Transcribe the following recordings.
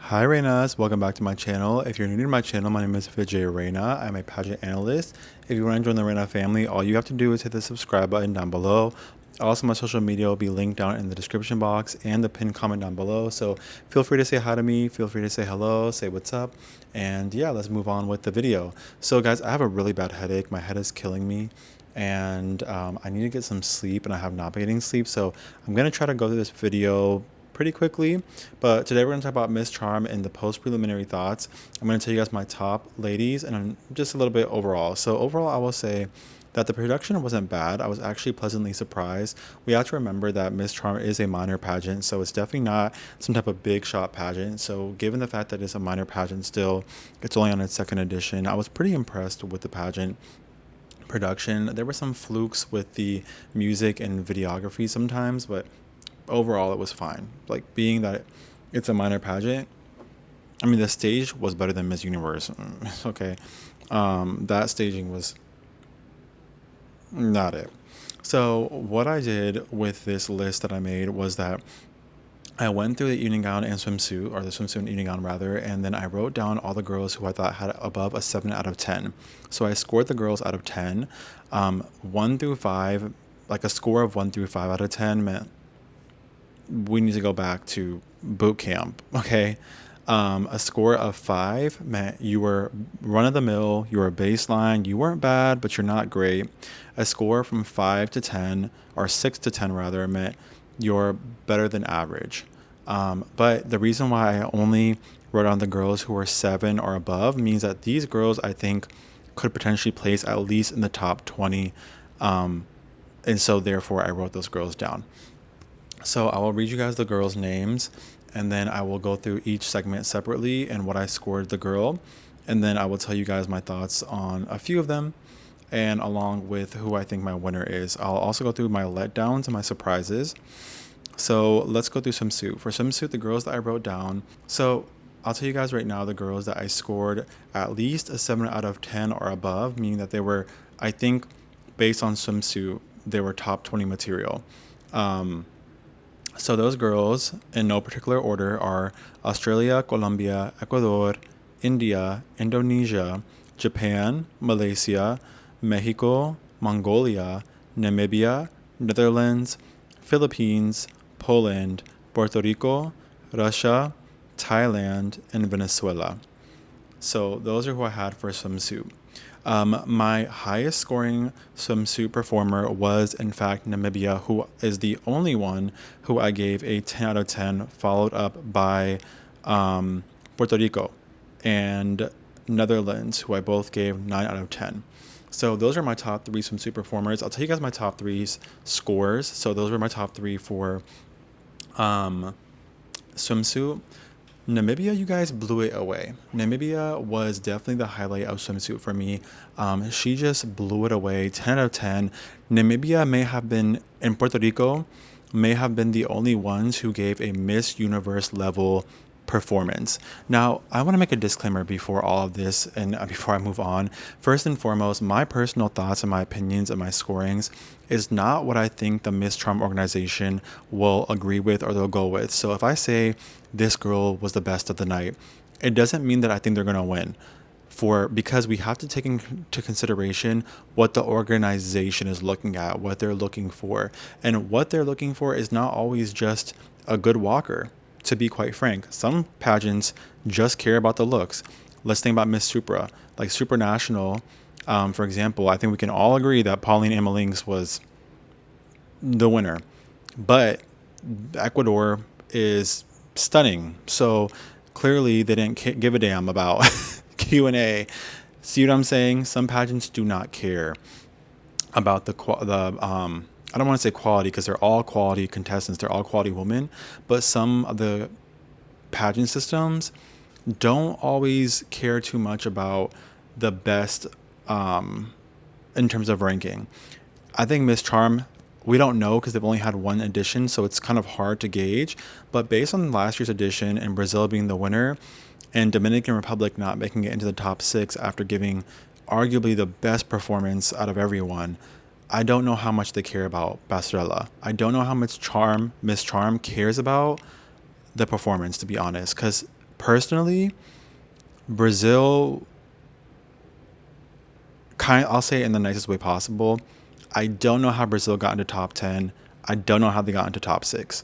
Hi Reynas, welcome back to my channel. If you're new to my channel, my name is Vijayreyna. I'm a pageant analyst. If you want to join the Reyna family, all you have to do is hit the subscribe button down below. Also, my social media will be linked down in the description box and the pinned comment down below. So feel free to say hi to me, feel free to say hello, say what's up, and yeah, let's move on with the video. So guys, I have a really bad headache. My head is killing me and I need to get some sleep, and I have not been getting sleep. So I'm going to try to go through this video pretty quickly, but today we're going to talk about Miss Charm and the post preliminary thoughts. I'm going to tell you guys my top ladies and just a little bit overall. So overall, I will say that the production wasn't bad. I was actually pleasantly surprised. We have to remember that Miss Charm is a minor pageant, so it's definitely not some type of big shot pageant. So given the fact that it's a minor pageant still, it's only on its second edition, I was pretty impressed with the pageant production. There were some flukes with the music and videography sometimes, but overall it was fine. Like, being that it's a minor pageant, I mean, the stage was better than Miss Universe. Okay. That staging was not it. So what I did with this list that I made was that I went through the evening gown and swimsuit, or the swimsuit and evening gown rather, and then I wrote down all the girls who I thought had above a 7 out of 10. So I scored the girls out of 10. 1 through 5, like a score of 1 through 5 out of 10 meant we need to go back to boot camp, okay? A score of 5 meant you were run-of-the-mill, you were baseline, you weren't bad, but you're not great. A score from 5 to 10, or 6 to 10 rather, meant you're better than average. But the reason why I only wrote on the girls who were 7 or above means that these girls, I think, could potentially place at least in the top 20. And so therefore I wrote those girls down. So I will read you guys the girls' names, and then I will go through each segment separately and what I scored the girl. And then I will tell you guys my thoughts on a few of them, and along with who I think my winner is. I'll also go through my letdowns and my surprises. So let's go through swimsuit. For swimsuit, the girls that I wrote down. So I'll tell you guys right now the girls that I scored at least a 7 out of 10 or above, meaning that they were, I think, based on swimsuit, they were top 20 material. So those girls, in no particular order, are Australia, Colombia, Ecuador, India, Indonesia, Japan, Malaysia, Mexico, Mongolia, Namibia, Netherlands, Philippines, Poland, Puerto Rico, Russia, Thailand, and Venezuela. So those are who I had for swimsuit. My highest scoring swimsuit performer was, in fact, Namibia, who is the only one who I gave a 10 out of 10, followed up by Puerto Rico and Netherlands, who I both gave 9 out of 10. So those are my top 3 swimsuit performers. I'll tell you guys my top 3 scores. So those were my top 3 for swimsuit. Namibia, you guys blew it away. Namibia was definitely the highlight of swimsuit for me. She just blew it away, 10 out of 10. Namibia may have been, in Puerto Rico, may have been the only ones who gave a Miss Universe level performance. Now, I want to make a disclaimer before all of this and before I move on. First and foremost, my personal thoughts and my opinions and my scorings is not what I think the Miss Charm organization will agree with or they'll go with. So if I say this girl was the best of the night, it doesn't mean that I think they're going to win. Because we have to take into consideration what the organization is looking at, what they're looking for. And what they're looking for is not always just a good walker. To be quite frank, some pageants just care about the looks. Let's think about Miss Supra, like Supranational. For example, I think we can all agree that Pauline Emelings was the winner, but Ecuador is stunning. So clearly they didn't give a damn about Q&A. See what I'm saying? Some pageants do not care about I don't want to say quality, because they're all quality contestants. They're all quality women. But some of the pageant systems don't always care too much about the best in terms of ranking. I think Miss Charm, we don't know because they've only had one edition, so it's kind of hard to gauge. But based on last year's edition and Brazil being the winner and Dominican Republic not making it into the top 6 after giving arguably the best performance out of everyone, I don't know how much they care about Passerella. I don't know how much Miss Charm cares about the performance, to be honest, because Personally, Brazil, I'll say it in the nicest way possible. I don't know how Brazil got into top 10. I don't know how they got into top 6.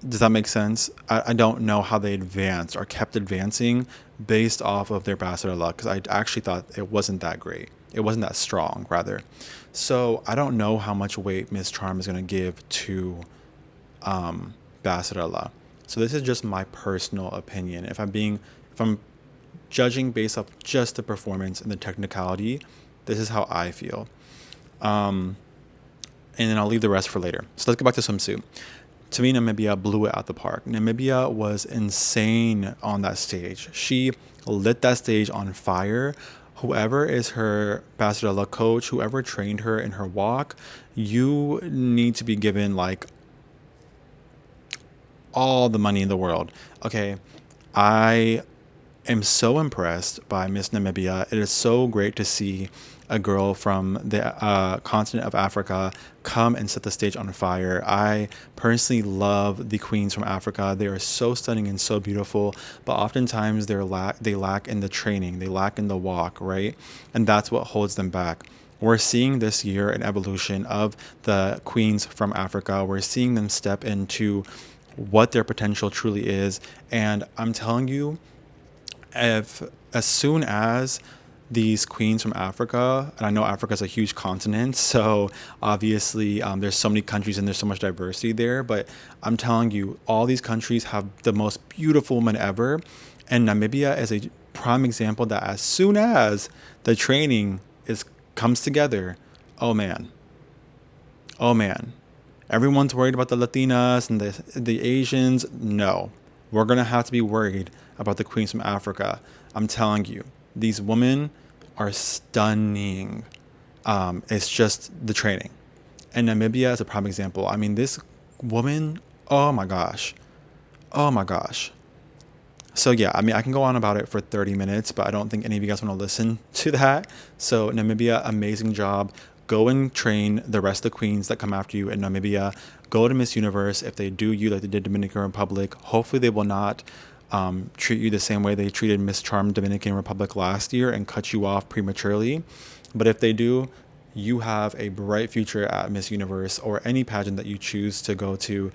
Does that make sense? I don't know how they advanced or kept advancing based off of their bachelor luck, because I actually thought it wasn't that great. It wasn't that strong, rather. So I don't know how much weight Miss Charm is going to give to Basarella. So this is just my personal opinion. If I'm judging based off just the performance and the technicality, this is how I feel. And then I'll leave the rest for later. So let's go back to swimsuit. To me, Namibia blew it out the park. Namibia was insane on that stage. She lit that stage on fire. Whoever is her Passerella coach, whoever trained her in her walk, you need to be given like all the money in the world. Okay, I am so impressed by Miss Namibia. It is so great to see a girl from the continent of Africa come and set the stage on fire. I personally love the queens from Africa. They are so stunning and so beautiful, but oftentimes they lack in the training, they lack in the walk, right? And that's what holds them back. We're seeing this year an evolution of the queens from Africa. We're seeing them step into what their potential truly is. And I'm telling you, if as soon as these queens from Africa, and I know Africa is a huge continent, so obviously there's so many countries and there's so much diversity there, but I'm telling you, all these countries have the most beautiful women ever, and Namibia is a prime example that as soon as the training comes together, oh man, oh man, everyone's worried about the Latinas and the Asians. No, we're gonna have to be worried about the queens from Africa. I'm telling you, these women are stunning. It's just the training. And Namibia is a prime example. I mean, this woman, oh my gosh. Oh my gosh. So yeah, I mean, I can go on about it for 30 minutes, but I don't think any of you guys want to listen to that. So Namibia, amazing job. Go and train the rest of the queens that come after you in Namibia. Go to Miss Universe. If they do you like they did Dominican Republic, hopefully they will not treat you the same way they treated Miss Charm Dominican Republic last year and cut you off prematurely. But if they do, you have a bright future at Miss Universe or any pageant that you choose to go to.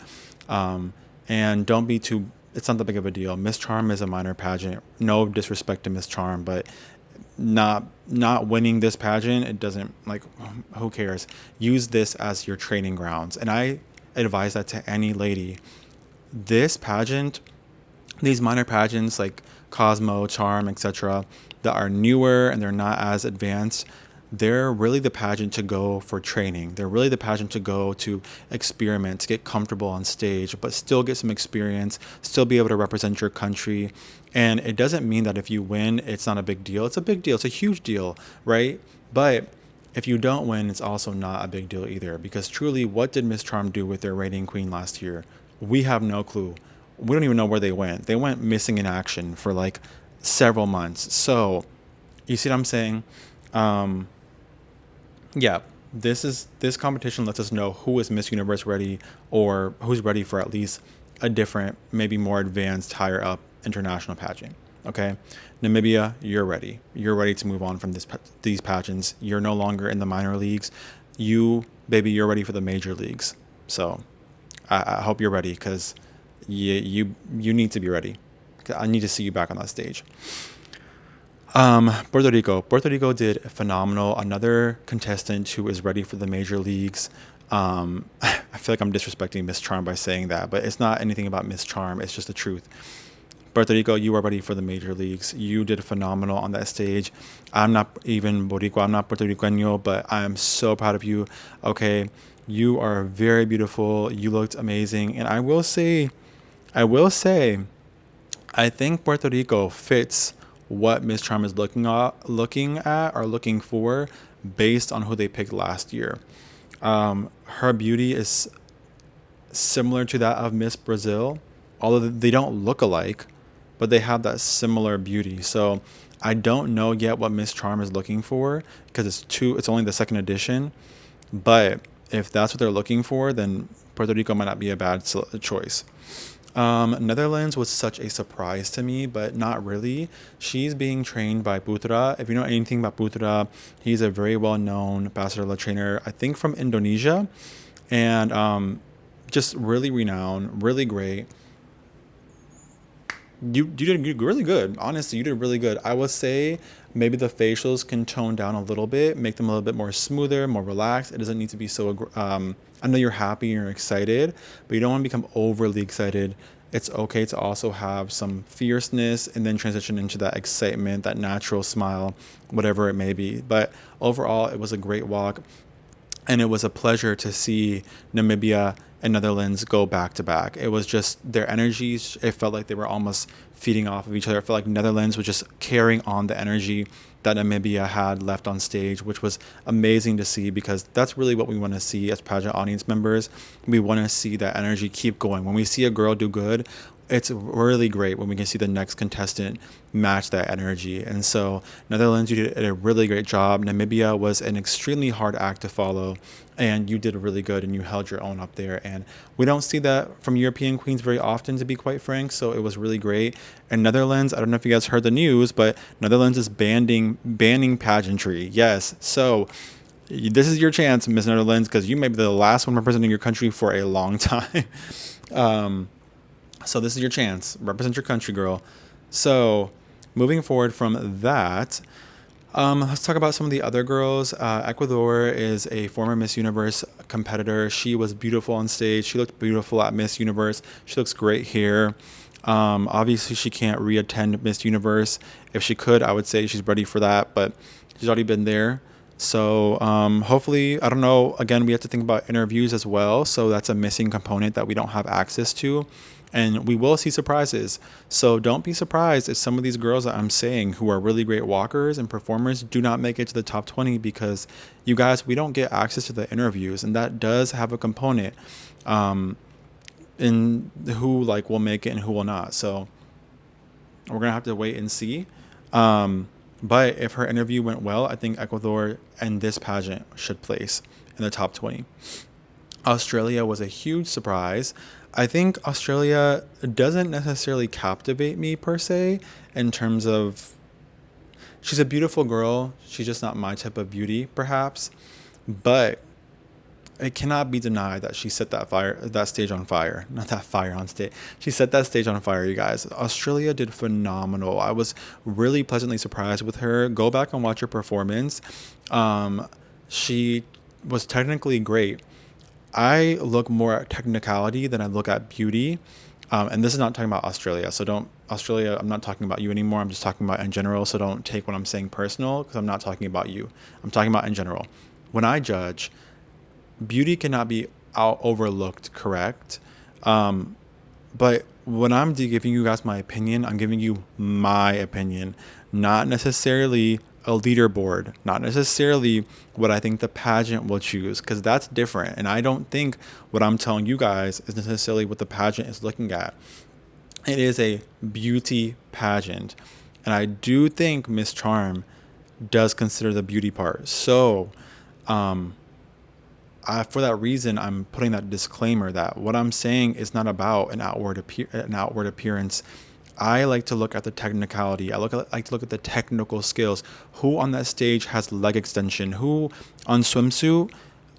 And don't be too, it's not that big of a deal. Miss Charm is a minor pageant. No disrespect to Miss Charm, but not winning this pageant, it doesn't, like, who cares? Use this as your training grounds. And I advise that to any lady. This pageant, these minor pageants like Cosmo, Charm, etc., that are newer and they're not as advanced, they're really the pageant to go for training. They're really the pageant to go to experiment, to get comfortable on stage, but still get some experience, still be able to represent your country. And it doesn't mean that if you win, it's not a big deal. It's a big deal. It's a huge deal, right? But if you don't win, it's also not a big deal either, because truly, what did Miss Charm do with their reigning queen last year? We have no clue. We don't even know where they went. They went missing in action for like several months. So you see what I'm saying? Yeah, this competition lets us know who is Miss Universe ready, or who's ready for at least a different, maybe more advanced, higher up international pageant. Okay, Namibia, you're ready. You're ready to move on from these pageants. You're no longer in the minor leagues. You're ready for the major leagues. So I hope you're ready, because you need to be ready. I need to see you back on that stage. Puerto Rico did phenomenal. Another contestant who is ready for the major leagues. I feel like I'm disrespecting Miss Charm by saying that, but it's not anything about Miss Charm. It's just the truth. Puerto Rico, you are ready for the major leagues. You did phenomenal on that stage. I'm not even Boricua. I'm not Puerto Riqueño, but I am so proud of you. Okay, you are very beautiful. You looked amazing, and I will say, I think Puerto Rico fits what Miss Charm is looking at or looking for based on who they picked last year. Her beauty is similar to that of Miss Brazil, although they don't look alike, but they have that similar beauty. So I don't know yet what Miss Charm is looking for, because it's only the second edition. But if that's what they're looking for, then Puerto Rico might not be a bad choice. Netherlands was such a surprise to me, but not really. She's being trained by Putra. If you know anything about Putra, he's a very well known Pasarela trainer, I think from Indonesia, and just really renowned, really great. You did really good. Honestly, you did really good. I would say maybe the facials can tone down a little bit, make them a little bit more smoother, more relaxed. It doesn't need to be so. I know you're happy and you're excited, but you don't want to become overly excited. It's okay to also have some fierceness and then transition into that excitement, that natural smile, whatever it may be. But overall, it was a great walk, and it was a pleasure to see Namibia and Netherlands go back to back. It was just their energies. It felt like they were almost feeding off of each other. It felt like Netherlands was just carrying on the energy that Namibia had left on stage, which was amazing to see because that's really what we want to see as pageant audience members. We want to see that energy keep going. When we see a girl do good, it's really great when we can see the next contestant match that energy. And so, Netherlands, you did a really great job. Namibia was an extremely hard act to follow, and you did really good and you held your own up there. And we don't see that from European queens very often, to be quite frank. So, it was really great. And Netherlands, I don't know if you guys heard the news, but Netherlands is banning pageantry. Yes. So, this is your chance, Miss Netherlands, because you may be the last one representing your country for a long time. um, so this is your chance. Represent your country, girl. So moving forward from that, let's talk about some of the other girls. Ecuador is a former Miss Universe competitor. She was beautiful on stage. She looked beautiful at Miss Universe. She looks great here. Obviously, she can't re-attend Miss Universe. If she could, I would say she's ready for that, but she's already been there. So hopefully, I don't know. Again, we have to think about interviews as well. So that's a missing component that we don't have access to. And we will see surprises. So don't be surprised if some of these girls that I'm saying who are really great walkers and performers do not make it to the top 20 because you guys, we don't get access to the interviews. And that does have a component in who like will make it and who will not. So we're going to have to wait and see. But if her interview went well, I think Ecuador and this pageant should place in the top 20. Australia was a huge surprise. I think Australia doesn't necessarily captivate me per se in terms of she's a beautiful girl. She's just not my type of beauty, perhaps. But it cannot be denied that she set that stage on fire. Not that fire on stage. She set that stage on fire, you guys. Australia did phenomenal. I was really pleasantly surprised with her. Go back and watch her performance. She was technically great. I look more at technicality than I look at beauty. And this is not talking about Australia. So Australia, I'm not talking about you anymore. I'm just talking about in general. So don't take what I'm saying personal because I'm not talking about you. I'm talking about in general. When I judge, beauty cannot be overlooked, correct? But when I'm giving you guys my opinion, I'm giving you my opinion, not necessarily a leaderboard, not necessarily what I think the pageant will choose, because that's different. And I don't think what I'm telling you guys is necessarily what the pageant is looking at. It is a beauty pageant. And I do think Miss Charm does consider the beauty part. So, for that reason, I'm putting that disclaimer that what I'm saying is not about an outward appearance. I like to look at the technicality. I like to look at the technical skills. Who on that stage has leg extension? Who on swimsuit?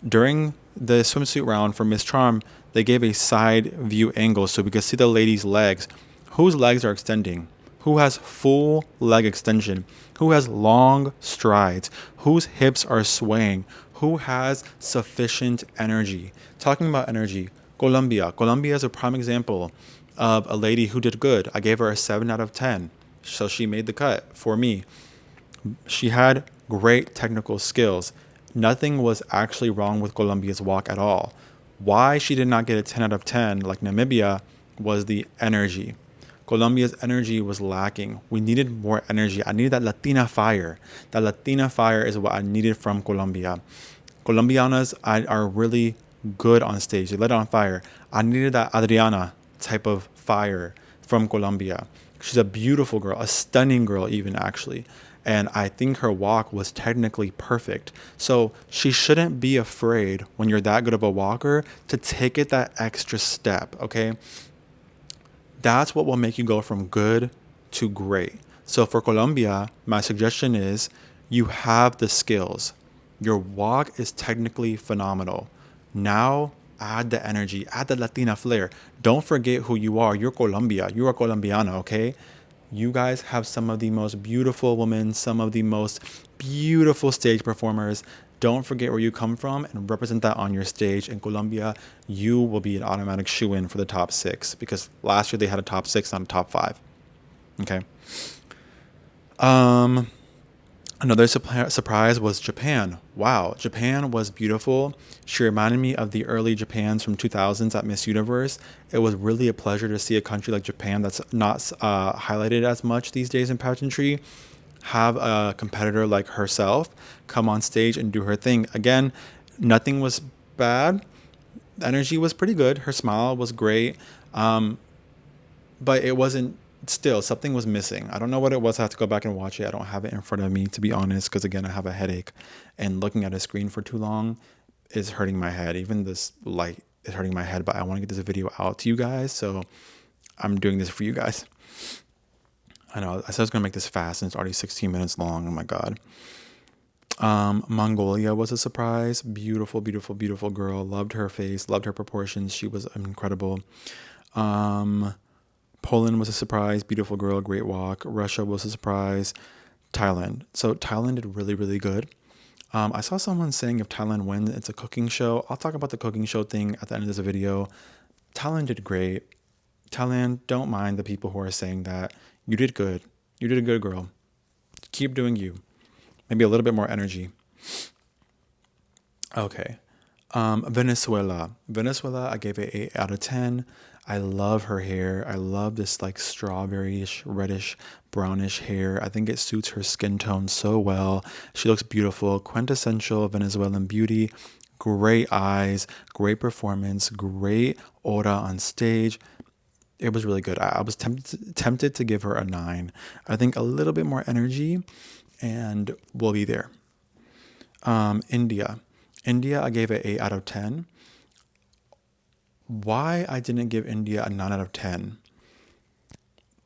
During the swimsuit round for Miss Charm, they gave a side view angle so we could see the lady's legs. Whose legs are extending? Who has full leg extension? Who has long strides? Whose hips are swaying? Who has sufficient energy? Talking about energy, Colombia. Colombia is a prime example of a lady who did good. I gave her a 7 out of 10. So she made the cut for me. She had great technical skills. Nothing was actually wrong with Colombia's walk at all. Why she did not get a 10 out of 10 like Namibia was the energy. Colombia's energy was lacking. We needed more energy. I needed that Latina fire. That Latina fire is what I needed from Colombia. Colombianas are really good on stage. They let on fire. I needed that Adriana type of fire from Colombia. She's a beautiful girl, a stunning girl even actually. And I think her walk was technically perfect. So she shouldn't be afraid when you're that good of a walker to take it that extra step, okay? That's what will make you go from good to great. So for Colombia, my suggestion is you have the skills. Your walk is technically phenomenal. Now add the energy, add the Latina flair. Don't forget who you are. You're Colombia. You are Colombiana, okay? You guys have some of the most beautiful women, some of the most beautiful stage performers. Don't forget where you come from and represent that on your stage. In Colombia, you will be an automatic shoe-in for the top 6 because last year they had a top 6, not a top 5. Okay. Um, Another surprise was Japan. Wow, Japan was beautiful. She reminded me of the early Japans from 2000s at Miss Universe. It was really a pleasure to see a country like Japan that's not highlighted as much these days in pageantry have a competitor like herself come on stage and do her thing. Again, nothing was bad. The energy was pretty good. Her smile was great. But it wasn't, still something was missing. I don't know what it was. I have to go back and watch it. I don't have it in front of me, to be honest, because again, I have a headache and looking at a screen for too long is hurting my head. Even this light is hurting my head, but I want to get this video out to you guys. So I'm doing this for you guys. I know I said I was going to make this fast and it's already 16 minutes long. Oh my God. Mongolia was a surprise. Beautiful, beautiful, beautiful girl. Loved her face, loved her proportions. She was incredible. Poland was a surprise. Beautiful girl, great walk. Russia was a surprise. Thailand. So Thailand did really, really good. I saw someone saying if Thailand wins, it's a cooking show. I'll talk about the cooking show thing at the end of this video. Thailand did great. Thailand, don't mind the people who are saying that. You did good. You did a good, girl. Keep doing you. Maybe a little bit more energy. Okay. Venezuela. Venezuela, I gave it 8 out of 10. I love her hair. I love this like strawberryish, reddish, brownish hair. I think it suits her skin tone so well. She looks beautiful. Quintessential Venezuelan beauty. Great eyes, great performance, great aura on stage. It was really good. I was tempted to give her a 9. I think a little bit more energy and we'll be there. India. India, I gave it 8 out of 10. Why I didn't give India a 9 out of 10?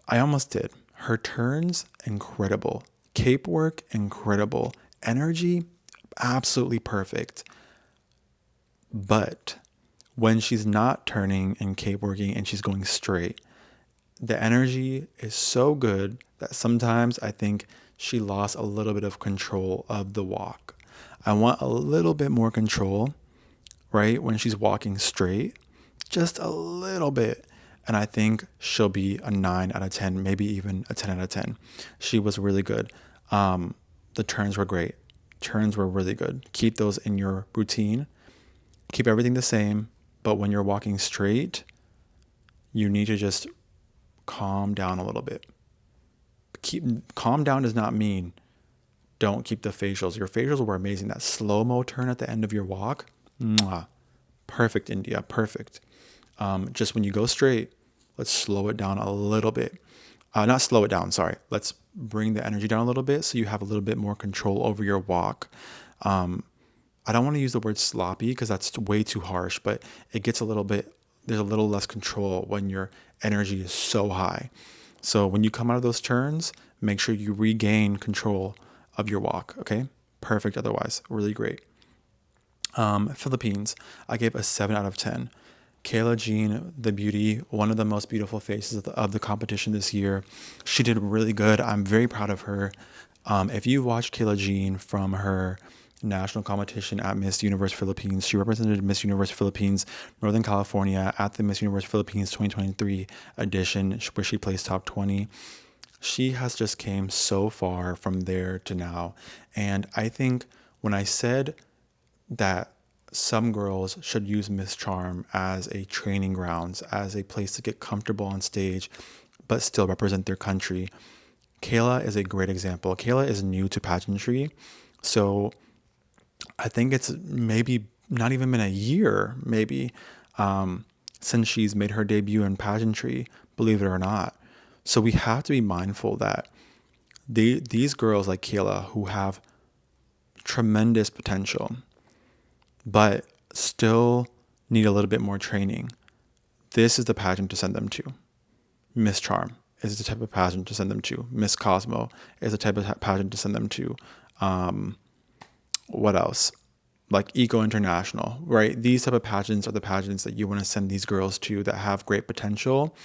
I almost did. Her turns, incredible. Cape work, incredible. Energy, absolutely perfect. But when she's not turning and cape working and she's going straight, the energy is so good that sometimes I think she lost a little bit of control of the walk. I want a little bit more control, right? When she's walking straight, just a little bit. And I think she'll be a 9 out of 10, maybe even a 10 out of 10. She was really good. The turns were great. Turns were really good. Keep those in your routine. Keep everything the same. But when you're walking straight, you need to just calm down a little bit. Calm down does not mean don't keep the facials. Your facials were amazing. That slow-mo turn at the end of your walk, mwah, perfect, India, perfect. Just when you go straight, let's slow it down a little bit. Not slow it down, sorry. Let's bring the energy down a little bit so you have a little bit more control over your walk. I don't want to use the word sloppy because that's way too harsh, but it gets there's a little less control when your energy is so high. So when you come out of those turns, make sure you regain control of your walk, okay? Perfect otherwise, really great. Philippines, I gave a 7 out of 10. Kayla Jean, the beauty, one of the most beautiful faces of the competition this year. She did really good. I'm very proud of her. If you watch Kayla Jean from her national competition at Miss Universe Philippines, she represented Miss Universe Philippines Northern California at the Miss Universe Philippines 2023 edition, where she placed top 20. She has just came so far from there to now. And I think when I said that some girls should use Miss Charm as a training grounds, as a place to get comfortable on stage, but still represent their country, Kayla is a great example. Kayla is new to pageantry. So I think it's maybe not even been a year, maybe, since she's made her debut in pageantry, believe it or not. So we have to be mindful that these girls like Kayla who have tremendous potential, but still need a little bit more training, this is the pageant to send them to. Miss Charm is the type of pageant to send them to. Miss Cosmo is the type of pageant to send them to. What else? Like Eco International, right? These type of pageants are the pageants that you want to send these girls to that have great potential,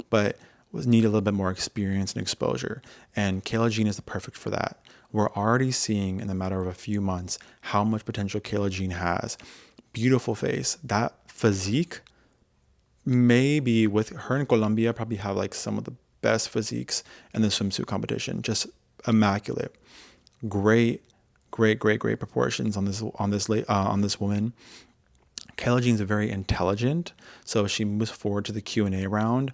but need a little bit more experience and exposure. And Kayla Jean is the perfect for that. We're already seeing in the matter of a few months how much potential Kayla Jean has. Beautiful face. That physique, maybe with her in Colombia, probably have like some of the best physiques in the swimsuit competition. Just immaculate. Great, great proportions on this woman. Kayla Jean's very intelligent, so if she moves forward to the Q&A round,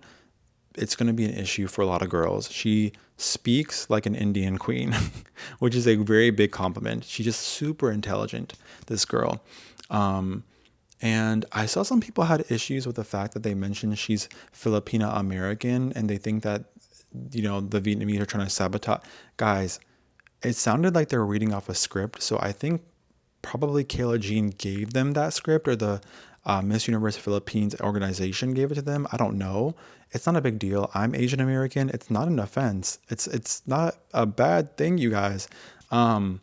it's going to be an issue for a lot of girls. She speaks like an Indian queen, which is a very big compliment. She's just super intelligent, this girl. And I saw some people had issues with the fact that they mentioned she's Filipina American, and they think that, the Vietnamese are trying to sabotage. Guys, it sounded like they were reading off a script, so I think probably Kayla Jean gave them that script, or the Miss Universe Philippines organization gave it to them. I don't know. It's not a big deal. I'm Asian American. It's not an offense. It's not a bad thing, you guys. I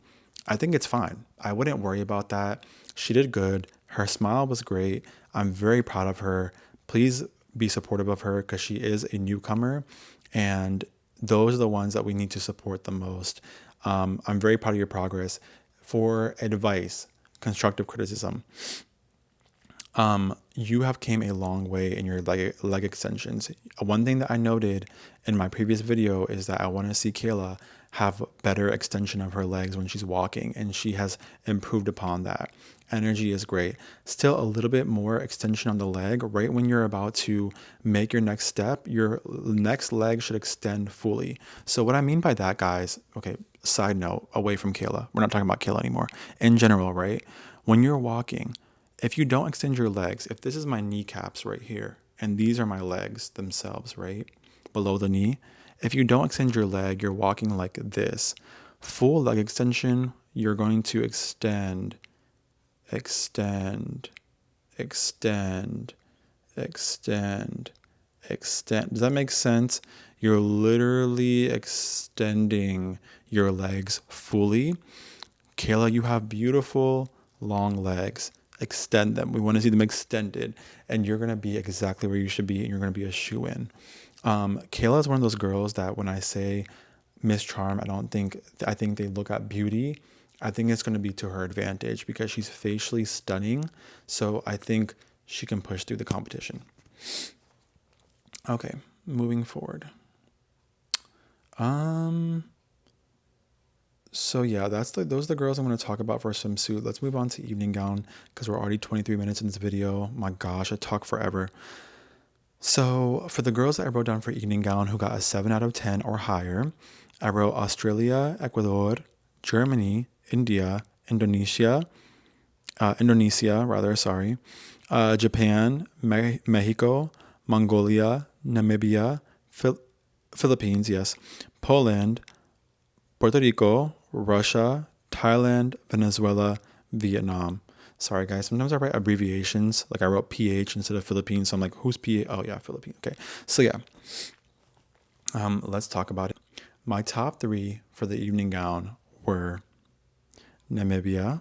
think it's fine. I wouldn't worry about that. She did good. Her smile was great. I'm very proud of her. Please be supportive of her because she is a newcomer, and those are the ones that we need to support the most. I'm very proud of your progress. For advice, constructive criticism, you have came a long way in your leg extensions. One thing that I noted in my previous video is that I want to see Kayla have better extension of her legs when she's walking, and she has improved upon that. Energy is great. Still a little bit more extension on the leg. Right when you're about to make your next step, your next leg should extend fully. So what I mean by that, guys, okay, side note, away from Kayla. We're not talking about Kayla anymore. In general, right? When you're walking, if you don't extend your legs, if this is my kneecaps right here, and these are my legs themselves, right? Below the knee. If you don't extend your leg, you're walking like this. Full leg extension, you're going to extend, extend, extend, extend, extend. Does that make sense? You're literally extending your legs fully. Kayla, you have beautiful long legs. Extend them. We want to see them extended, and you're going to be exactly where you should be, and you're going to be a shoo-in. Kayla is one of those girls that when I say Miss Charm, I think they look at beauty. I think it's going to be to her advantage because she's facially stunning. So I think she can push through the competition. Okay, moving forward. So yeah, those are the girls I'm going to talk about for swimsuit. Let's move on to evening gown because we're already 23 minutes in this video. My gosh, I talk forever. So for the girls that I wrote down for evening gown who got a 7 out of 10 or higher, I wrote Australia, Ecuador, Germany, India, Indonesia, Japan, Mexico, Mongolia, Namibia, Philippines, yes, Poland, Puerto Rico, Russia, Thailand, Venezuela, Vietnam. Sorry, guys. Sometimes I write abbreviations. Like I wrote PH instead of Philippines. So I'm like, who's PH? Oh, yeah, Philippines. Okay. So yeah, let's talk about it. My top 3 for the evening gown were Namibia,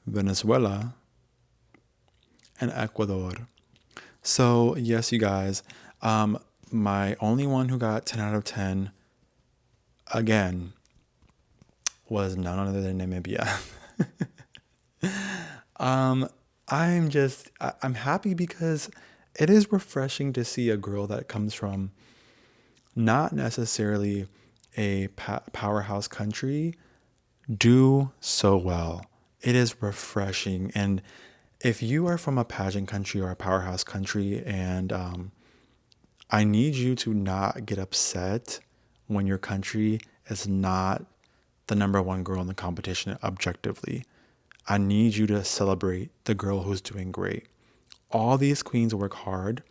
Venezuela, and Ecuador. So yes, you guys, my only one who got 10 out of 10 again was none other than Namibia. I'm happy because it is refreshing to see a girl that comes from not necessarily a powerhouse country do so well. It is refreshing. And if you are from a pageant country or a powerhouse country, and I need you to not get upset when your country is not the number one girl in the competition objectively. I need you to celebrate the girl who's doing great. All these queens work hard.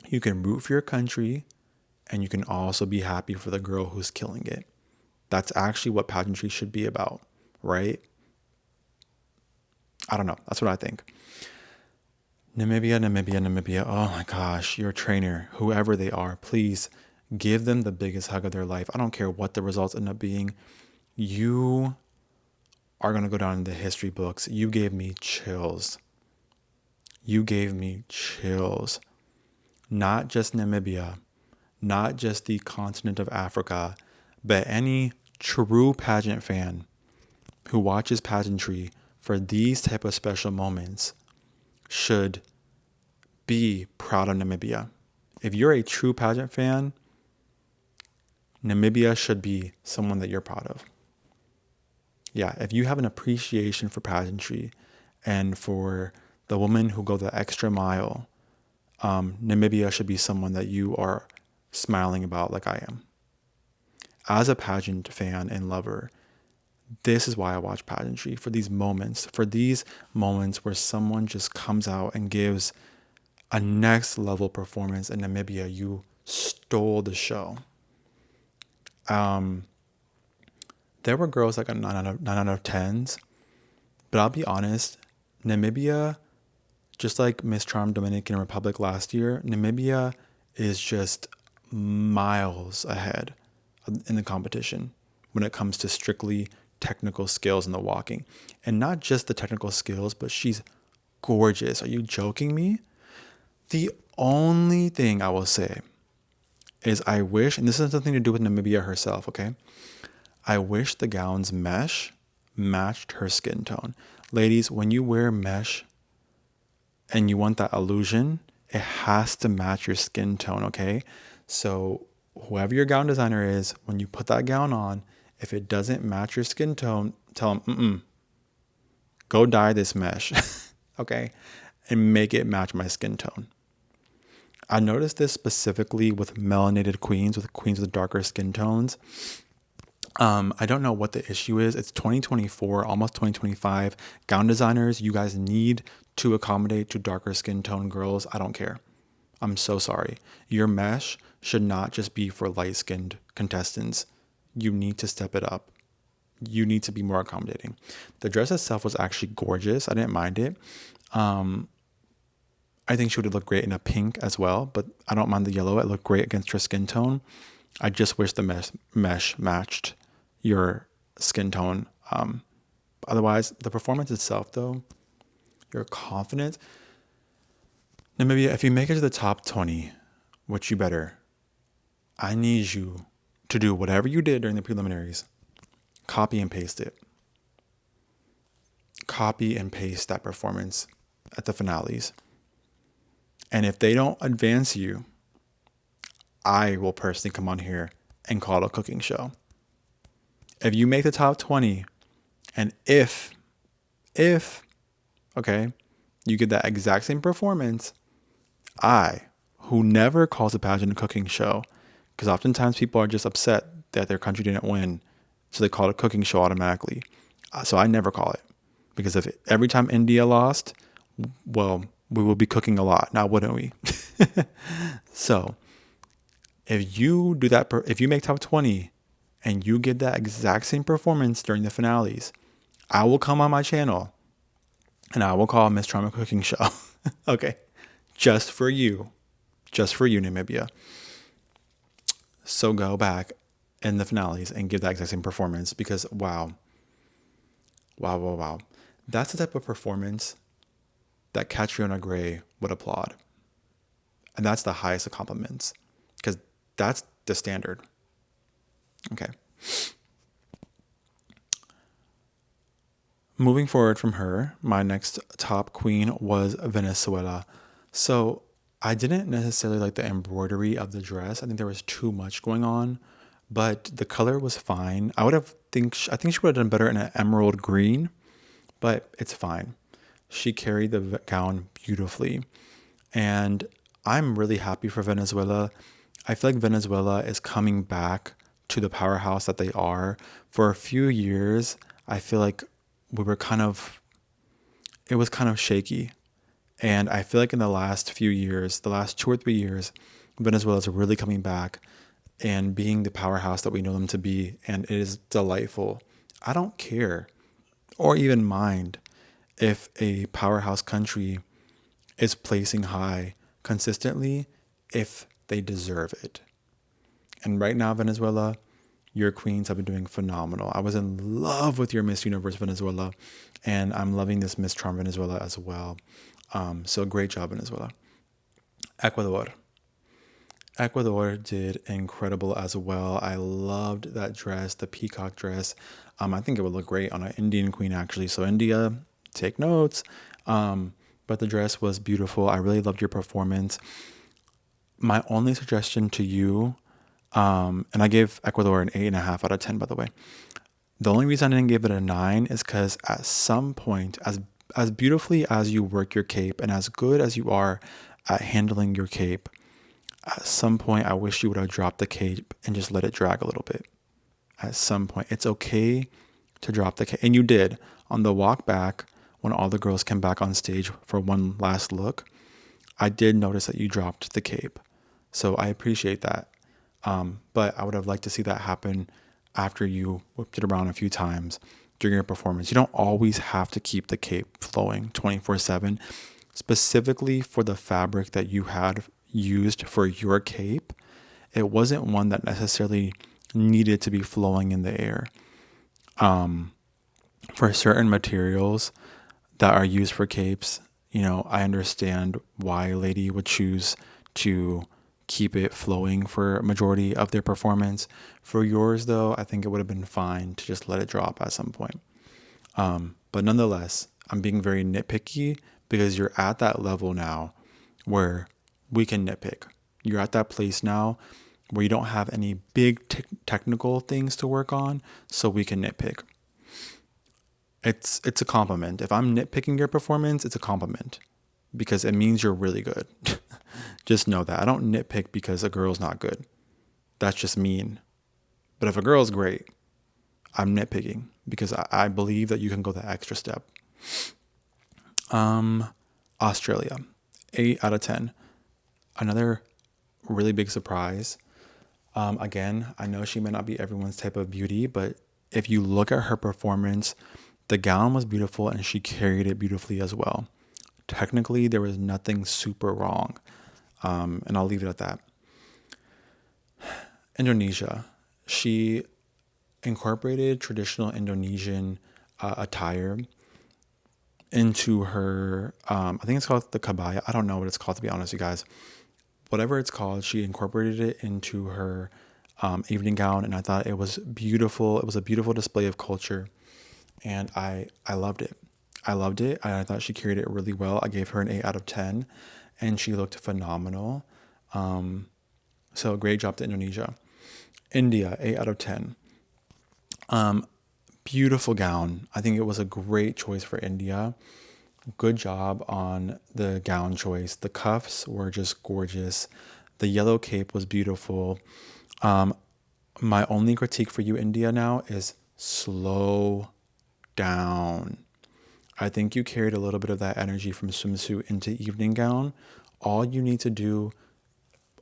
You can root for your country, and you can also be happy for the girl who's killing it. That's actually what pageantry should be about, right? I don't know. That's what I think. Namibia. Oh my gosh, your trainer, whoever they are, please give them the biggest hug of their life. I don't care what the results end up being. You are going to go down in the history books. You gave me chills. You gave me chills. Not just Namibia, not just the continent of Africa, but any true pageant fan who watches pageantry for these type of special moments should be proud of Namibia. If you're a true pageant fan, Namibia should be someone that you're proud of. Yeah, if you have an appreciation for pageantry and for the women who go the extra mile, Namibia should be someone that you are smiling about like I am. As a pageant fan and lover, this is why I watch pageantry, for these moments where someone just comes out and gives a next level performance. In Namibia, you stole the show. There were girls that got 9 out of 10s, but I'll be honest, Namibia, just like Miss Charm Dominican Republic last year, Namibia is just miles ahead in the competition when it comes to strictly technical skills in the walking. And not just the technical skills, but she's gorgeous. Are you joking me? The only thing I will say is I wish, and this has nothing to do with Namibia herself, okay? I wish the gown's mesh matched her skin tone. Ladies, when you wear mesh and you want that illusion, it has to match your skin tone, okay? So whoever your gown designer is, when you put that gown on, if it doesn't match your skin tone, tell them, go dye this mesh, okay? And make it match my skin tone. I noticed this specifically with melanated queens, with queens with darker skin tones. I don't know what the issue is. It's 2024, almost 2025. Gown designers, you guys need to accommodate to darker skin tone girls. I don't care. I'm so sorry. Your mesh should not just be for light-skinned contestants. You need to step it up. You need to be more accommodating. The dress itself was actually gorgeous. I didn't mind it. I think she would have looked great in a pink as well, but I don't mind the yellow. It looked great against her skin tone. I just wish the mesh matched your skin tone. Otherwise, the performance itself, though, your confidence. Namibia, if you make it to the top 20, which you better, I need you to do whatever you did during the preliminaries. Copy and paste it. Copy and paste that performance at the finales. And if they don't advance you, I will personally come on here and call it a cooking show. If you make the top 20, and if, okay, you get that exact same performance, I, who never calls a pageant a cooking show, because oftentimes people are just upset that their country didn't win, so they call it a cooking show automatically. So I never call it, because if every time India lost, well, we will be cooking a lot, now wouldn't we? So if you do that, if you make top 20 and you get that exact same performance during the finales, I will come on my channel and I will call Miss Trauma Cooking Show. Okay. Just for you, Namibia. So go back in the finales and give that exact same performance, because wow. That's the type of performance that Catriona Gray would applaud. And that's the highest of compliments, because that's the standard. Okay. Moving forward from her, my next top queen was Venezuela. So I didn't necessarily like the embroidery of the dress. I think there was too much going on, but the color was fine. I think she would have done better in an emerald green, but it's fine. She carried the gown beautifully, and I'm really happy for Venezuela. I feel like Venezuela is coming back to the powerhouse that they are. For a few years, I feel like it was kind of shaky. And I feel like in the last few years, the last 2 or 3 years, Venezuela is really coming back and being the powerhouse that we know them to be. And it is delightful. I don't care or even mind if a powerhouse country is placing high consistently if they deserve it. And right now, Venezuela, your queens have been doing phenomenal. I was in love with your Miss Universe Venezuela, and I'm loving this Miss Charm Venezuela as well. So great job, Venezuela. Ecuador. Ecuador did incredible as well. I loved that dress, the peacock dress. I think it would look great on an Indian queen actually. So India, take notes. But the dress was beautiful. I really loved your performance. My only suggestion to you, and I gave Ecuador an 8.5 out of 10, by the way. The only reason I didn't give it a 9 is because at some point, as beautifully as you work your cape and as good as you are at handling your cape, at some point, I wish you would have dropped the cape and just let it drag a little bit. At some point, it's okay to drop the cape. And you did. On the walk back, when all the girls came back on stage for one last look, I did notice that you dropped the cape. So I appreciate that. But I would have liked to see that happen after you whipped it around a few times during your performance. You don't always have to keep the cape flowing 24/7. Specifically for the fabric that you had used for your cape, it wasn't one that necessarily needed to be flowing in the air. For certain materials that are used for capes, I understand why a lady would choose to keep it flowing for a majority of their performance. For yours, though, I think it would have been fine to just let it drop at some point. But nonetheless, I'm being very nitpicky because you're at that level now where we can nitpick. You're at that place now where you don't have any big technical things to work on, so we can nitpick. It's a compliment. If I'm nitpicking your performance, it's a compliment because it means you're really good. Just know that. I don't nitpick because a girl's not good. That's just mean. But if a girl's great, I'm nitpicking because I believe that you can go the extra step. Australia, 8 out of 10. Another really big surprise. Again, I know she may not be everyone's type of beauty, but if you look at her performance, the gown was beautiful and she carried it beautifully as well. Technically, there was nothing super wrong. And I'll leave it at that. Indonesia. She incorporated traditional Indonesian attire into her, I think it's called the kabaya. I don't know what it's called, to be honest, you guys. Whatever it's called, she incorporated it into her evening gown, and I thought it was beautiful. It was a beautiful display of culture, and I loved it. I loved it. I thought she carried it really well. I gave her an 8 out of 10, and she looked phenomenal. So great job to Indonesia. India, 8 out of 10. Beautiful gown. I think it was a great choice for India. Good job on the gown choice. The cuffs were just gorgeous. The yellow cape was beautiful. My only critique for you, India, now is slow down. I think you carried a little bit of that energy from swimsuit into evening gown. All you need to do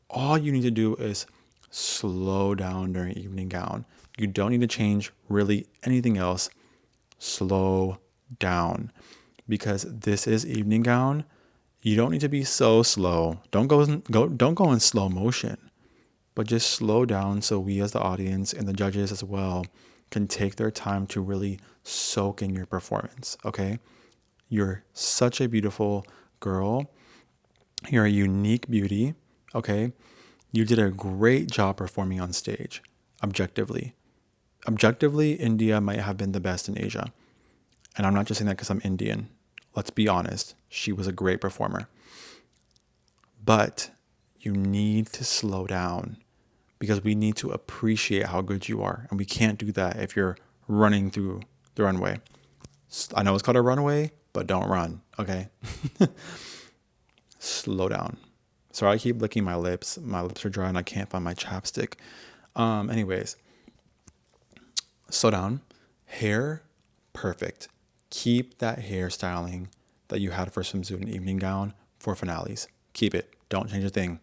is slow down during evening gown. You don't need to change really anything else. Slow down. Because this is evening gown. You don't need to be so slow. Don't go in slow motion. But just slow down so we as the audience and the judges as well can take their time to really soak in your performance, okay? You're such a beautiful girl. You're a unique beauty, okay? You did a great job performing on stage, objectively. Objectively, India might have been the best in Asia. And I'm not just saying that because I'm Indian. Let's be honest. She was a great performer. But you need to slow down because we need to appreciate how good you are. And we can't do that if you're running through the runway. I know it's called a runway, but don't run, okay? Slow down. Sorry, I keep licking my lips. My lips are dry and I can't find my chapstick. Anyways, slow down. Hair, perfect. Keep that hairstyling that you had for swimsuit and evening gown for finales. Keep it. Don't change a thing.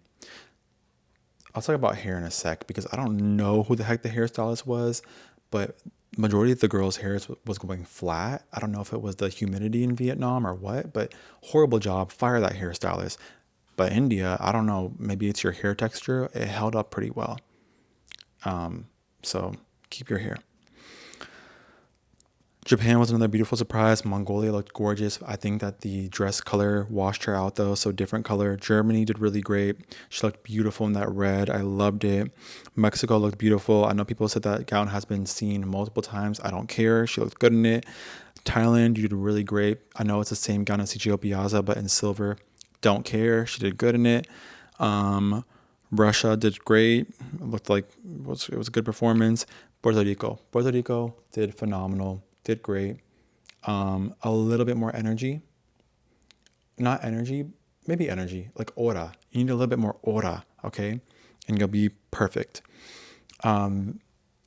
I'll talk about hair in a sec because I don't know who the heck the hairstylist was, but Majority of the girls' hair was going flat. I don't know if it was the humidity in Vietnam or what, but horrible job. Fire that hairstylist. But India, I don't know. Maybe it's your hair texture. It held up pretty well. So keep your hair. Japan was another beautiful surprise. Mongolia looked gorgeous. I think that the dress color washed her out though, so different color. Germany did really great. She looked beautiful in that red. I loved it. Mexico looked beautiful. I know people said that gown has been seen multiple times. I don't care. She looked good in it. Thailand, you did really great. I know it's the same gown as CGO Piazza, but in silver. Don't care. She did good in it. Russia did great. It looked like it was a good performance. Puerto Rico did phenomenal. Did great. A little bit more energy. Not energy, maybe energy, like aura. You need a little bit more aura, okay? And you'll be perfect. Already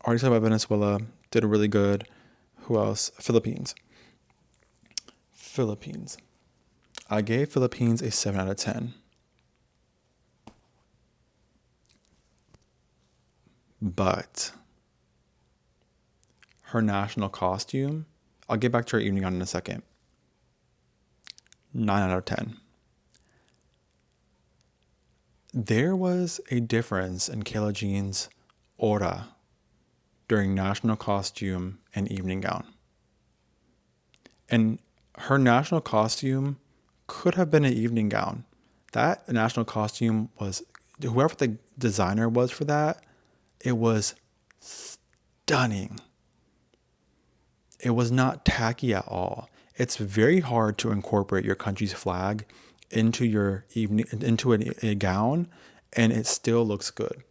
talked about Venezuela. Did really good. Who else? Philippines. I gave Philippines a 7 out of 10. But her national costume, I'll get back to her evening gown in a second. 9 out of 10. There was a difference in Kayla Jean's aura during national costume and evening gown. And her national costume could have been an evening gown. That national costume was, whoever the designer was for that, it was stunning. It was not tacky at all. It's very hard to incorporate your country's flag into your a gown, and it still looks good.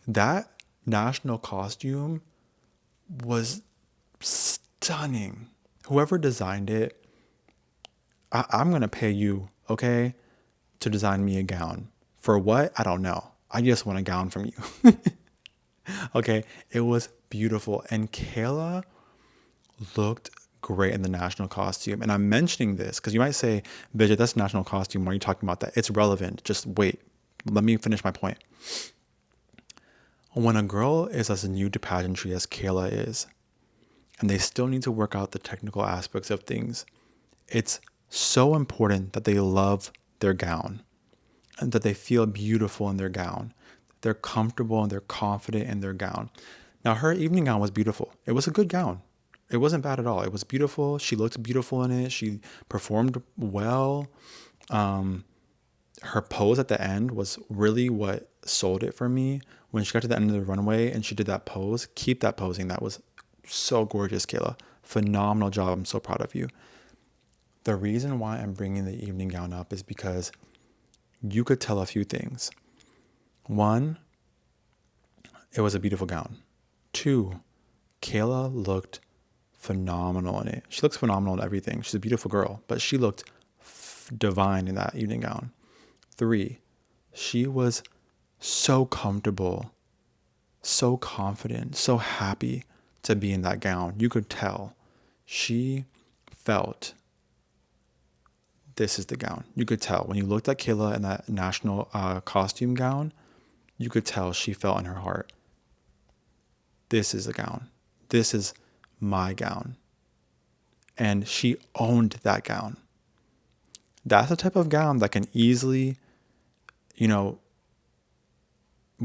That national costume was stunning. Whoever designed it, I'm gonna pay you, okay, to design me a gown. For what? I don't know. I just want a gown from you. Okay, it was beautiful, and Kayla looked great in the national costume. And I'm mentioning this because you might say, Vijay, that's national costume. Why are you talking about that? It's relevant. Just wait. Let me finish my point. When a girl is as new to pageantry as Kayla is, and they still need to work out the technical aspects of things, it's so important that they love their gown and that they feel beautiful in their gown. They're comfortable and they're confident in their gown. Now, her evening gown was beautiful. It was a good gown. It wasn't bad at all. It was beautiful. She looked beautiful in it. She performed well. Her pose at the end was really what sold it for me. When she got to the end of the runway and she did that pose, keep that posing. That was so gorgeous, Kayla. Phenomenal job. I'm so proud of you. The reason why I'm bringing the evening gown up is because you could tell a few things. One, it was a beautiful gown. Two, Kayla looked phenomenal in it. She looks phenomenal in everything. She's a beautiful girl, but she looked divine in that evening gown. Three, she was so comfortable, so confident, so happy to be in that gown. You could tell she felt this is the gown. You could tell when you looked at Kayla in that national costume gown, you could tell she felt in her heart, this is a gown. This is my gown. And she owned that gown. That's the type of gown that can easily, we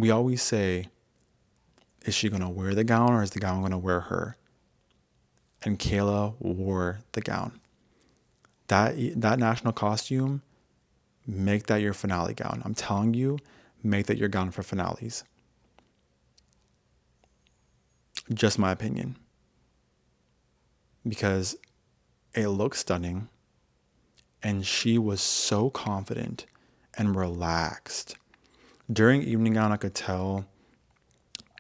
always say, is she going to wear the gown or is the gown going to wear her? And Kayla wore the gown. That national costume, make that your finale gown. I'm telling you, make that your gown for finales. Just my opinion. Because it looks stunning and she was so confident and relaxed. During evening gown, I could tell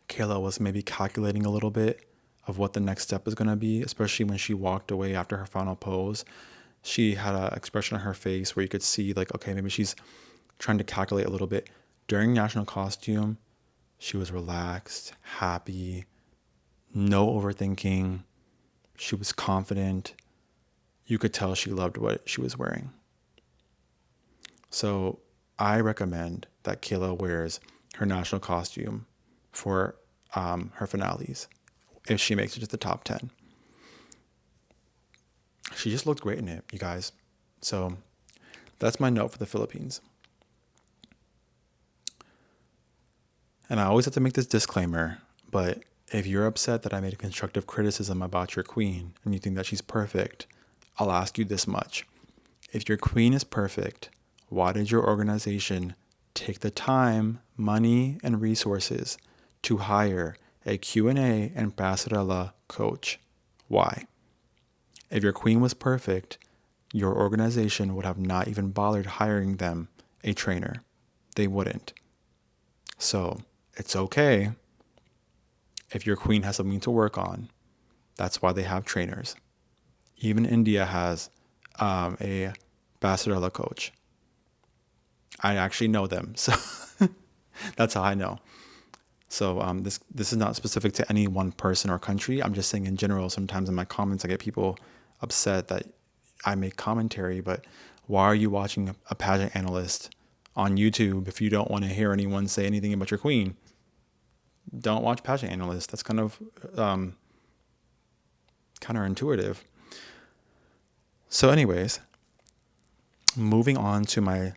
Kayla was maybe calculating a little bit of what the next step is going to be, especially when she walked away after her final pose. She had an expression on her face where you could see like, okay, maybe she's trying to calculate a little bit. During national costume, she was relaxed, happy, no overthinking. She was confident. You could tell she loved what she was wearing. So I recommend that Kayla wears her national costume for her finales. if she makes it to the top 10. She just looked great in it, you guys. So that's my note for the Philippines. And I always have to make this disclaimer, but if you're upset that I made a constructive criticism about your queen and you think that she's perfect, I'll ask you this much. If your queen is perfect, why did your organization take the time, money, and resources to hire a Q&A and passerella coach? Why? If your queen was perfect, your organization would have not even bothered hiring them a trainer. They wouldn't. So it's okay if your queen has something to work on. That's why they have trainers. Even India has a passerella coach. I actually know them, so that's how I know. So this is not specific to any one person or country. I'm just saying in general. Sometimes in my comments, I get people upset that I make commentary, but why are you watching a pageant analyst on YouTube if you don't want to hear anyone say anything about your queen? Don't watch pageant analysts. That's kind of counterintuitive. So anyways, moving on to my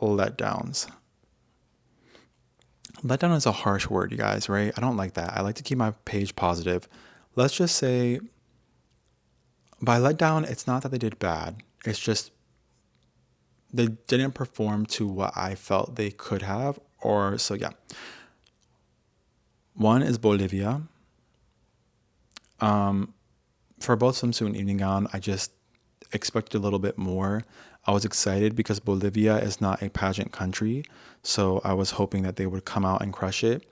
letdowns. Letdown is a harsh word, you guys, right? I don't like that. I like to keep my page positive. Let's just say by letdown, it's not that they did bad. It's just they didn't perform to what I felt they could have. Yeah. One is Bolivia. For both swimsuit and evening gown, I just expected a little bit more. I was excited because Bolivia is not a pageant country, so I was hoping that they would come out and crush it.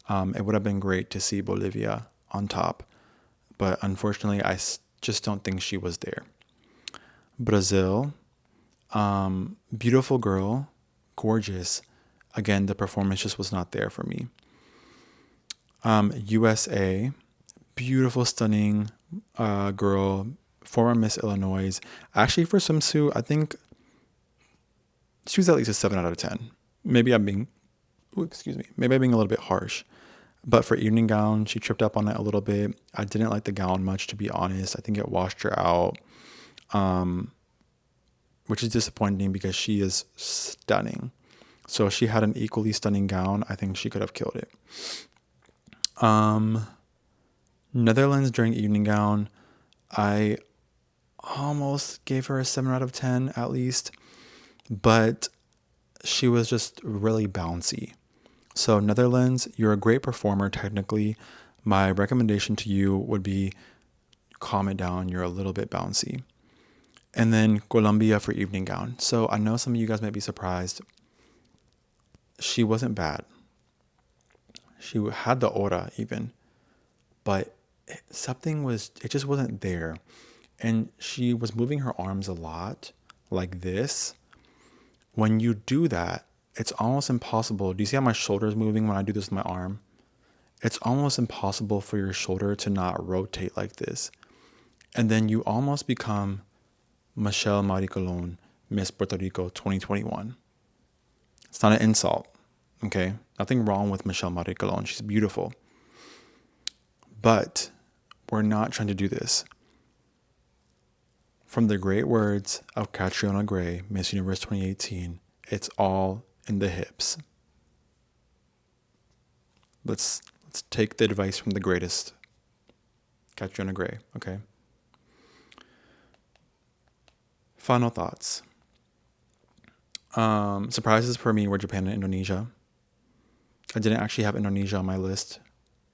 It would have been great to see Bolivia on top, but unfortunately, just don't think she was there. Brazil, beautiful girl, gorgeous. Again, the performance just was not there for me. USA, beautiful, stunning girl, former Miss Illinois. Actually, for swimsuit, I think she was at least a 7 out of 10. Maybe I'm being a little bit harsh. But for evening gown, she tripped up on it a little bit. I didn't like the gown much, to be honest. I think it washed her out, which is disappointing because she is stunning. So if she had an equally stunning gown, I think she could have killed it. Netherlands during evening gown, I almost gave her a 7 out of 10 at least, but she was just really bouncy. So Netherlands, you're a great performer technically. My recommendation to you would be calm it down. You're a little bit bouncy. And then Colombia for evening gown. So I know some of you guys might be surprised. She wasn't bad. She had the aura even, but it just wasn't there. And she was moving her arms a lot like this. When you do that, it's almost impossible. Do you see how my shoulder is moving when I do this with my arm? It's almost impossible for your shoulder to not rotate like this. And then you almost become Michelle Maricolon, Miss Puerto Rico 2021. It's not an insult, okay? Nothing wrong with Michelle Maricolon. She's beautiful. But we're not trying to do this. From the great words of Catriona Gray, Miss Universe 2018, it's all in the hips. Let's take the advice from the greatest, Catriona Gray, okay? Final thoughts. Surprises for me were Japan and Indonesia. I didn't actually have Indonesia on my list,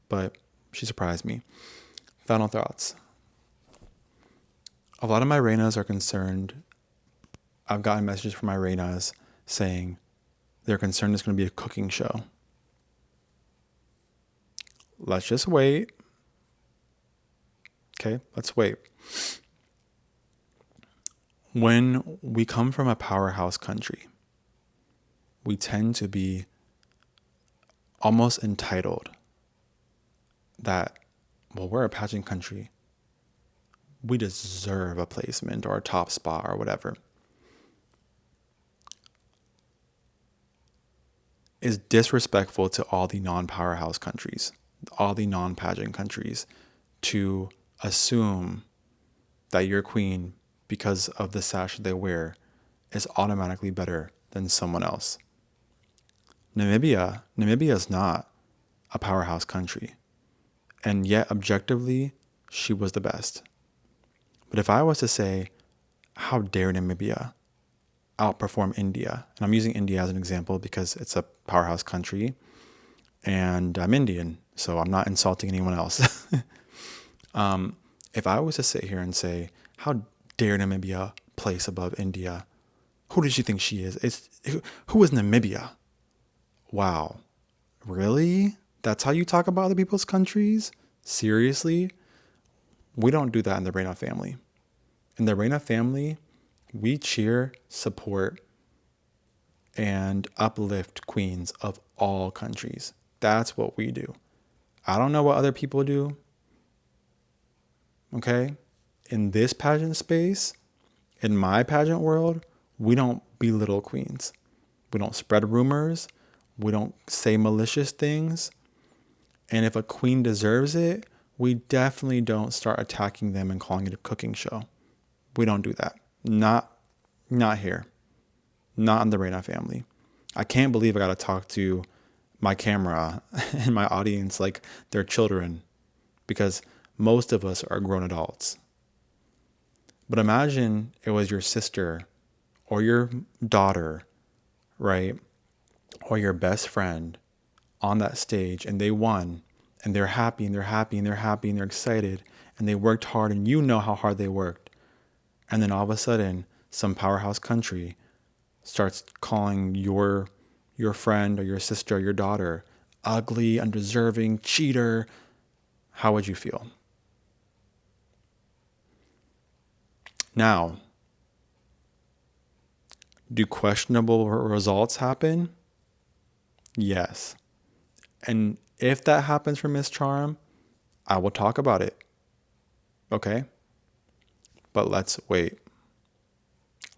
but she surprised me. Final thoughts. A lot of my Reynas are concerned. I've gotten messages from my Reynas saying they're concerned it's going to be a cooking show. Let's just wait. Okay, let's wait. When we come from a powerhouse country, we tend to be almost entitled that, well, we're a pageant country. We deserve a placement or a top spot or whatever. Is disrespectful to all the non-powerhouse countries. all the non-pageant countries to assume that your queen, because of the sash they wear, is automatically better than someone else. Namibia is not a powerhouse country, and yet objectively, she was the best. But if I was to say, how dare Namibia outperform India, and I'm using India as an example because it's a powerhouse country, and I'm Indian, so I'm not insulting anyone else. If I was to sit here and say, how dare Namibia place above India? Who does she think she is? Who is Namibia? Wow. Really? That's how you talk about other people's countries? Seriously? We don't do that in the Reyna family. In the Reyna family, we cheer, support, and uplift queens of all countries. That's what we do. I don't know what other people do. Okay? In this pageant space, in my pageant world, we don't belittle queens. We don't spread rumors. We don't say malicious things. And if a queen deserves it, we definitely don't start attacking them and calling it a cooking show. We don't do that. Not here. Not in the Reyna family. I can't believe I got to talk to my camera and my audience like they're children, because most of us are grown adults. But imagine it was your sister or your daughter, right? Or your best friend on that stage, and they won, and they're happy and they're happy and they're happy and they're excited, and they worked hard, and you know how hard they worked. And then all of a sudden, some powerhouse country starts calling your friend or your sister or your daughter ugly, undeserving, cheater. How would you feel? Now, do questionable results happen? Yes. And if that happens for Miss Charm, I will talk about it. Okay? But let's wait.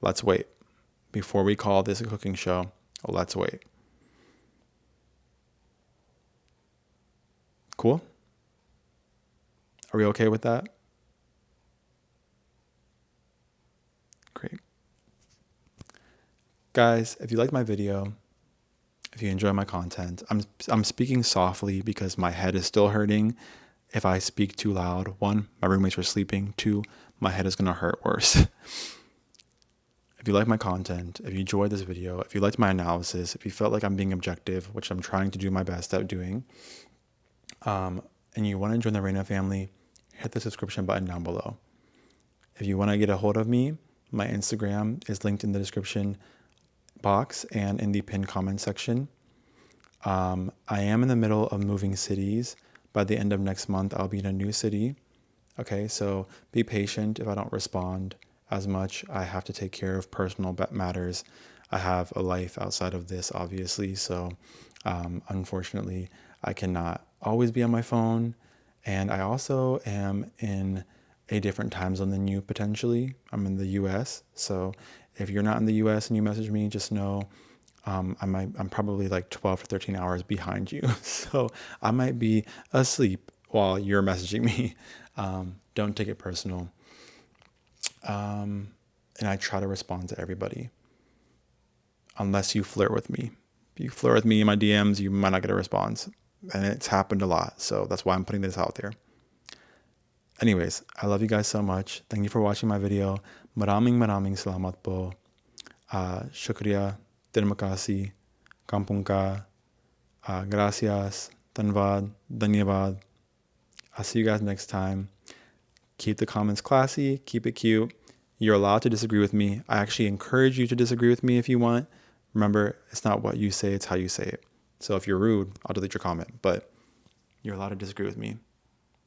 Let's wait. Before we call this a cooking show, let's wait. Cool? Are we okay with that? Great. Guys, if you liked my video, if you enjoy my content, I'm speaking softly because my head is still hurting. If I speak too loud, one, my roommates are sleeping. Two, my head is going to hurt worse. If you like my content, if you enjoyed this video, if you liked my analysis, if you felt like I'm being objective, which I'm trying to do my best at doing, and you want to join the Reyna family, hit the subscription button down below. If you want to get a hold of me, my Instagram is linked in the description box and in the pinned comment section. I am in the middle of moving cities. By the end of next month, I'll be in a new city. Okay, so be patient if I don't respond as much. I have to take care of personal matters. I have a life outside of this, obviously. So unfortunately, I cannot always be on my phone. And I also am in a different time zone than you potentially. I'm in the US. So if you're not in the US and you message me, just know I'm probably like 12 to 13 hours behind you. So I might be asleep while you're messaging me. Don't take it personal. And I try to respond to everybody. Unless you flirt with me. If you flirt with me in my DMs, you might not get a response. And it's happened a lot. So that's why I'm putting this out there. Anyways, I love you guys so much. Thank you for watching my video. Maraming salamat po. Shukriya. Terima kasih. Kampung ka. Gracias. Tanvad. Dhanyavad. I'll see you guys next time. Keep the comments classy. Keep it cute. You're allowed to disagree with me. I actually encourage you to disagree with me if you want. Remember, it's not what you say, it's how you say it. So if you're rude, I'll delete your comment. But you're allowed to disagree with me.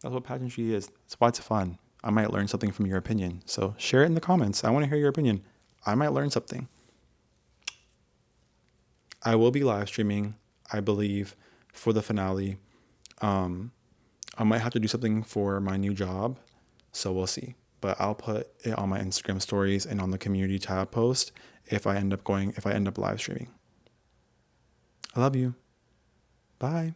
That's what pageantry is. It's why it's fun. I might learn something from your opinion. So share it in the comments. I want to hear your opinion. I might learn something. I will be live streaming, I believe, for the finale. I might have to do something for my new job. So we'll see. But I'll put it on my Instagram stories and on the community tab post if I end up live streaming. I love you. Bye.